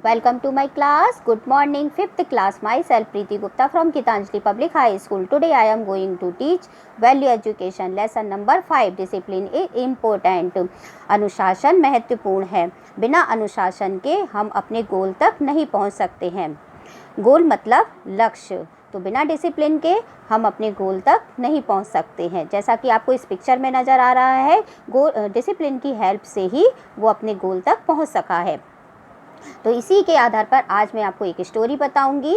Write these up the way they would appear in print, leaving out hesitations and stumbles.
Welcome to my class. Good morning, 5th class. Myself Preeti Gupta from Gitanjali Public High School. Today I am going to teach value education lesson number 5. Discipline is important. अनुशासन महत्वपूर्ण है. बिना अनुशासन के हम अपने गोल तक नहीं पहुंच सकते हैं. गोल मतलब लक्ष्य. तो बिना डिसिप्लिन के हम अपने गोल तक नहीं पहुंच सकते हैं. जैसा कि आपको इस पिक्चर में नज़र आ रहा है, डिसिप्लिन की हेल्प से ही वो अपने गोल तक पहुंच सका है. तो इसी के आधार पर आज मैं आपको एक स्टोरी बताऊंगी.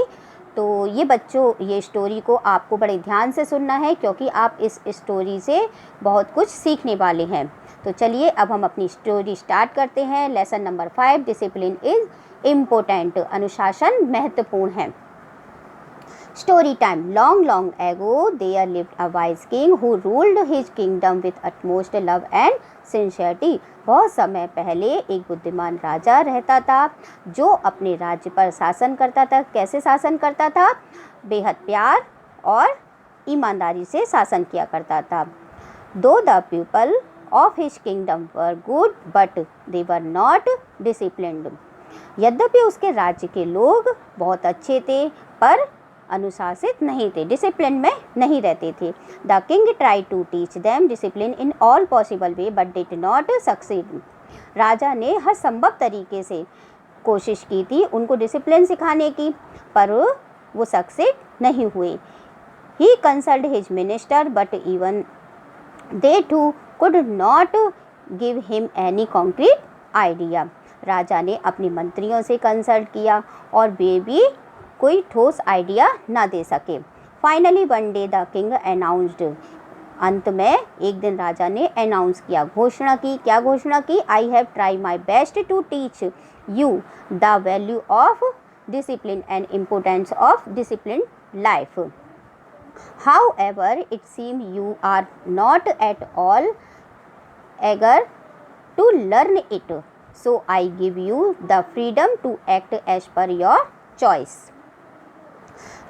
तो ये बच्चों, ये स्टोरी को आपको बड़े ध्यान से सुनना है क्योंकि आप इस स्टोरी से बहुत कुछ सीखने वाले हैं. तो चलिए अब हम अपनी स्टोरी स्टार्ट करते हैं. Lesson number 5, discipline is important. अनुशासन महत्वपूर्ण है. Story time. Long ago, there lived a wise king who ruled his kingdom with utmost love and sincerity. बहुत समय पहले एक बुद्धिमान राजा रहता था जो अपने राज्य पर शासन करता था. कैसे शासन करता था? बेहद प्यार और ईमानदारी से शासन किया करता था. Though the people of his kingdom were good, but they were not disciplined. यद्यपि उसके राज्य के लोग बहुत अच्छे थे पर अनुशासित नहीं थे, डिसिप्लिन में नहीं रहते थे. The king try to teach them discipline in all possible way but did not succeed. राजा ने हर संभव तरीके से कोशिश की थी उनको डिसिप्लिन सिखाने की, पर वो सक्सीड नहीं हुए. He consult his minister but even they too could not give him any concrete idea. राजा ने अपने मंत्रियों से कंसल्ट किया और वे भी कोई ठोस आइडिया ना दे सके. Finally one day the king announced. अंत में एक दिन राजा ने अनाउंस किया, घोषणा की. क्या घोषणा की? I have try my best to teach you the value of discipline and importance of discipline life. However it seem you are not at all eager to learn it, so I give you the freedom to act as per your choice.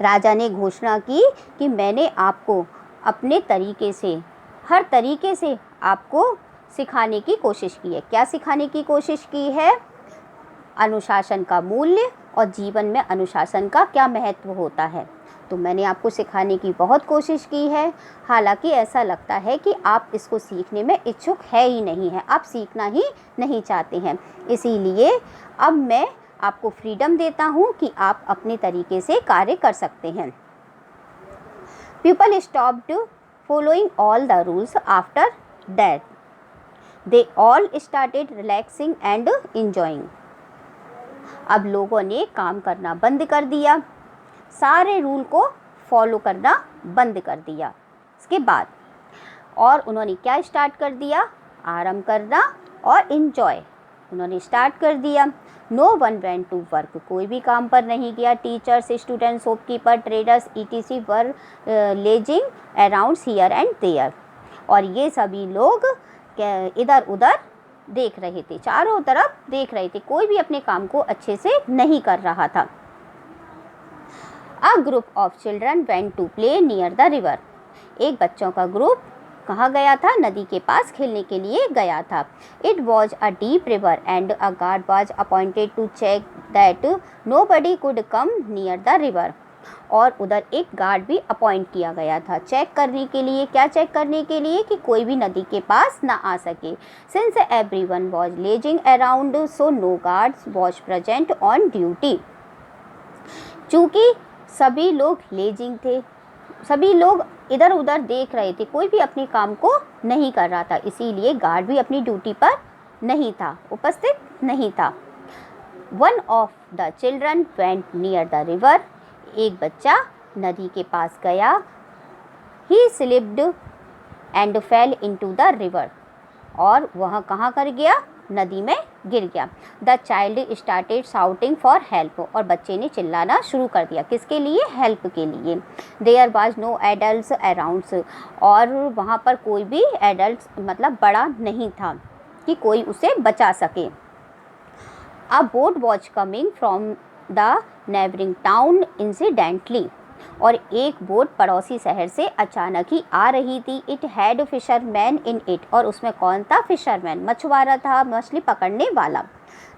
राजा ने घोषणा की कि मैंने आपको अपने तरीके से, हर तरीके से आपको सिखाने की कोशिश की है. क्या सिखाने की कोशिश की है? अनुशासन का मूल्य और जीवन में अनुशासन का क्या महत्व होता है. तो मैंने आपको सिखाने की बहुत कोशिश की है. हालांकि ऐसा लगता है कि आप इसको सीखने में इच्छुक है ही नहीं है, आप सीखना ही नहीं चाहते हैं. इसीलिए अब मैं आपको फ्रीडम देता हूँ कि आप अपने तरीके से कार्य कर सकते हैं. People stopped following all the rules after that. They all started relaxing and enjoying. अब लोगों ने काम करना बंद कर दिया, सारे रूल को फॉलो करना बंद कर दिया. इसके बाद और उन्होंने क्या स्टार्ट कर दिया? आराम करना और इन्जॉय उन्होंने स्टार्ट कर दिया. No one went to work. कोई भी काम पर नहीं गया. Teachers, students, shopkeeper, traders etc were lazing around here and there. और ये सभी लोग इधर उधर देख रहे थे, चारों तरफ देख रहे थे, कोई भी अपने काम को अच्छे से नहीं कर रहा था. A group of children went to play near the river. एक बच्चों का ग्रुप कहाँ गया था? नदी के पास खेलने के लिए गया था. It was a deep river and a guard was appointed to check that nobody could come near the river. और उधर एक गार्ड भी अपॉइंट किया गया था चेक करने के लिए. क्या चेक करने के लिए? कि कोई भी नदी के पास ना आ सके. Since everyone was lazing around, so no guards was present on duty. चूँकि सभी लोग लेजिंग थे, सभी लोग इधर उधर देख रहे थे, कोई भी अपने काम को नहीं कर रहा था, इसीलिए गार्ड भी अपनी ड्यूटी पर नहीं था, उपस्थित नहीं था. One of the children went near the river. एक बच्चा नदी के पास गया. ही slipped and fail into the river. और वह कहाँ कर गया? नदी में गिर गया. The child started shouting for help. और बच्चे ने चिल्लाना शुरू कर दिया. किसके लिए? हेल्प के लिए. There was no adults arounds. और वहाँ पर कोई भी एडल्ट्स मतलब बड़ा नहीं था कि कोई उसे बचा सके. अ boat was coming from the neighbouring town incidentally. और एक बोट पड़ोसी शहर से अचानक ही आ रही थी. It had fisherman in it. और उसमें कौन था? फिशरमैन, मछुआरा था, मछली पकड़ने वाला.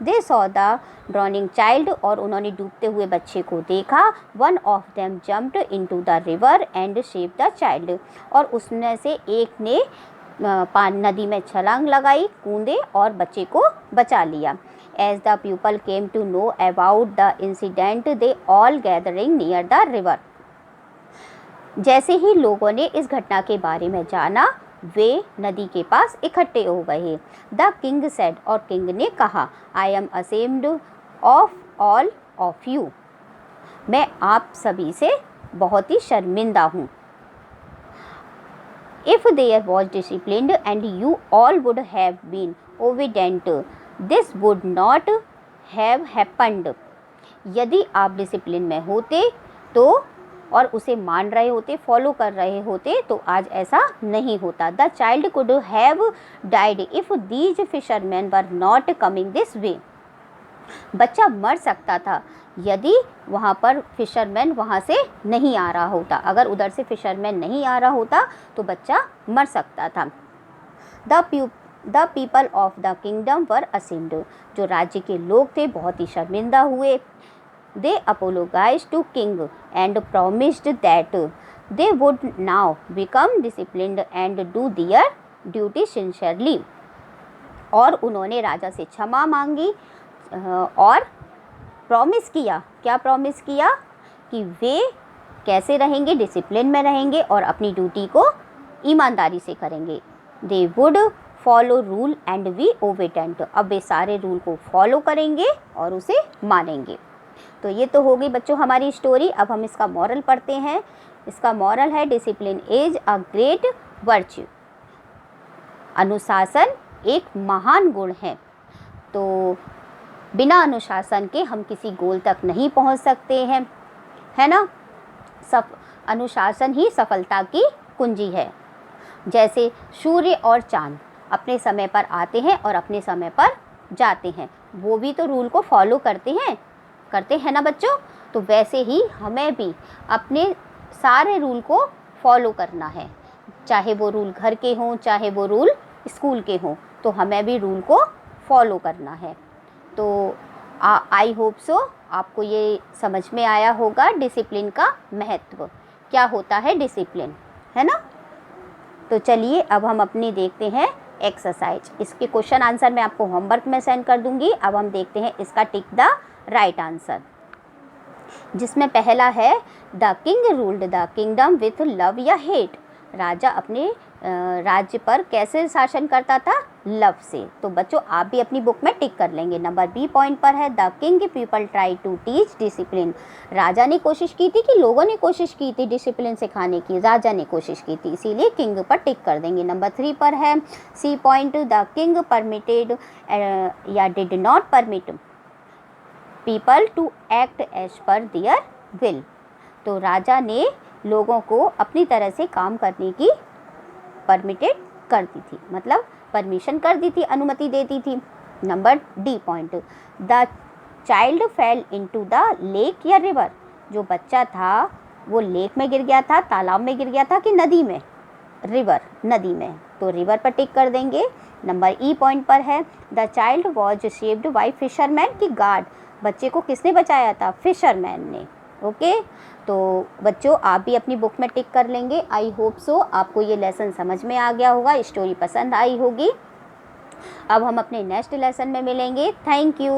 They saw the drowning child, और उन्होंने डूबते हुए बच्चे को देखा। One of them jumped into the river and saved the child, और उसमें से एक ने नदी में छलांग लगाई, कूदे और बच्चे को बचा लिया। As the people came to know about the incident they all gathering near the river, जैसे ही लोगों ने इस घटना के बारे में जाना वे नदी के पास इकट्ठे हो गए। द किंग सेड, और किंग ने कहा, I am ashamed of all of you, मैं आप सभी से बहुत ही शर्मिंदा हूँ। If there was discipline and you all would have been obedient this would not have happened, यदि आप डिसिप्लिन में होते तो और उसे मान रहे होते, फॉलो कर रहे होते, तो आज ऐसा नहीं होता। The child could have died if these fisherman were not coming this way, बच्चा मर सकता था यदि वहाँ पर फिशरमैन वहाँ से नहीं आ रहा होता। अगर उधर से फिशरमैन नहीं आ रहा होता तो बच्चा मर सकता था। The people of the kingdom were ashamed, जो राज्य के लोग थे बहुत ही शर्मिंदा हुए। They apologized to king and promised that they would now become disciplined and do their duty sincerely, और उन्होंने राजा से क्षमा मांगी और प्रॉमिस किया, क्या प्रॉमिस किया कि वे कैसे रहेंगे, डिसिप्लिन में रहेंगे और अपनी ड्यूटी को ईमानदारी से करेंगे। They would follow rule and be obedient, अब वे सारे रूल को फॉलो करेंगे और उसे मानेंगे। तो ये तो हो गई बच्चों हमारी स्टोरी। अब हम इसका मॉरल पढ़ते हैं। इसका मॉरल है discipline is a great virtue, अनुशासन एक महान गुण है। तो बिना अनुशासन के हम किसी गोल तक नहीं पहुंच सकते हैं, है ना। अनुशासन ही सफलता की कुंजी है। जैसे सूर्य और चांद अपने समय पर आते हैं और अपने समय पर जाते हैं, वो भी तो रूल को फॉलो करते हैं ना बच्चों। तो वैसे ही हमें भी अपने सारे रूल को फॉलो करना है, चाहे वो रूल घर के हों, चाहे वो रूल स्कूल के हों, तो हमें भी रूल को फॉलो करना है। तो आई होप सो आपको ये समझ में आया होगा डिसिप्लिन का महत्व, क्या होता है डिसिप्लिन, है ना। तो चलिए अब हम अपनी देखते हैं एक्सरसाइज। इसके क्वेश्चन आंसर मैं आपको होमवर्क में सेंड कर दूंगी। अब हम देखते हैं इसका टिक द राइट आंसर, जिसमें पहला है the king ruled the kingdom with love या हेट, राजा अपने राज्य पर कैसे शासन करता था, लव से। तो बच्चों आप भी अपनी बुक में टिक कर लेंगे। नंबर बी पॉइंट पर है the king people try to teach discipline, राजा ने कोशिश की थी कि लोगों ने कोशिश की थी डिसिप्लिन सिखाने की, राजा ने कोशिश की थी, इसीलिए किंग पर टिक कर देंगे। नंबर 3 पर है C point the king permitted या did not permit people to act as per their will, तो राजा ने लोगों को अपनी तरह से काम करने की परमिटेड कर दी थी, मतलब परमिशन कर दी थी, अनुमति देती थी। Number D point the child fail into the lake या रिवर, जो बच्चा था वो लेक में गिर गया था, तालाब में गिर गया था कि नदी में, रिवर, नदी में, तो रिवर पर टिक कर देंगे। नंबर ई पॉइंट पर है the child was saved by fisherman की गार्ड, बच्चे को किसने बचाया था, फिशरमैन ने। ओके तो बच्चों आप भी अपनी बुक में टिक कर लेंगे। आई होप सो आपको ये लेसन समझ में आ गया होगा, स्टोरी पसंद आई होगी। अब हम अपने नेक्स्ट लेसन में मिलेंगे। Thank you.